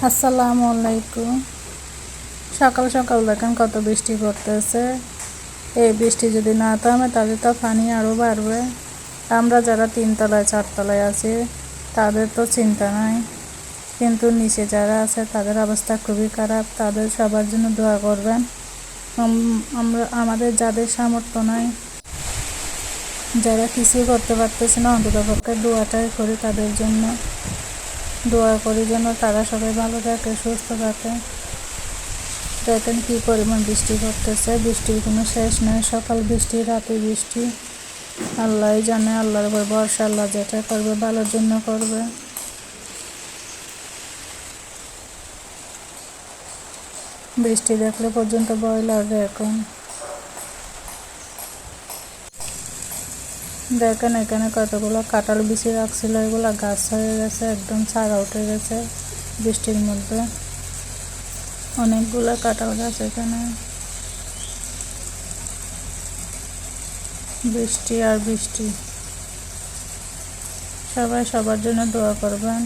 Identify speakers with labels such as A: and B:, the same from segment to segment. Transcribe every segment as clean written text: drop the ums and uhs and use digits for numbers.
A: আসসালামু আলাইকুম। সকাল সকাল দেখেন কত বৃষ্টি পড়তেছে। এই বৃষ্টি যদি না থামে তাহলে তো পানি আরও বাড়বে। আমরা যারা তিনতলায় চারতলায় আছি তাদের তো চিন্তা নাই, কিন্তু নিচে যারা আছে তাদের অবস্থা খুবই খারাপ। তাদের সবার জন্য দোয়া করবেন। আমাদের যাদের সামর্থ্য নাই, যারা কিছুই করতে পারতেছে না, অন্ততপক্ষে দোয়াটাই করি তাদের জন্য। দোয়া করি যেন তারা সবাই ভালো থাকে, সুস্থ থাকে। দেখেন কী পরিমাণ বৃষ্টি পড়তেছে, বৃষ্টির কোনো শেষ নেই। সকাল বৃষ্টি, রাতে বৃষ্টি, আল্লাহ জানে। আল্লাহর উপর ভরসা, আল্লাহ যেটা করবে ভালোর জন্য করবে। বৃষ্টি দেখলে পর্যন্ত ভয় লাগে এখন। দেখেন এখানে কতগুলো কাঁঠাল বিচি রাখছিল, এগুলো গাছ হয়ে গেছে, একদম চারা উঠে গেছে বৃষ্টির মধ্যে। অনেকগুলো কাঁঠাল গাছ এখানে। বৃষ্টি আর বৃষ্টি, সবাই সবার জন্য দোয়া করবেন।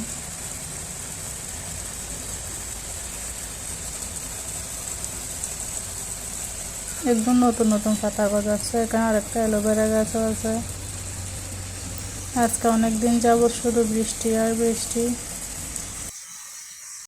A: একদম নতুন নতুন পাতা গজাচ্ছে। এখানে আরেকটা অ্যালোভেরা গাছও আছে। আজকে অনেক দিন যাবত শুধু বৃষ্টি আর বৃষ্টি।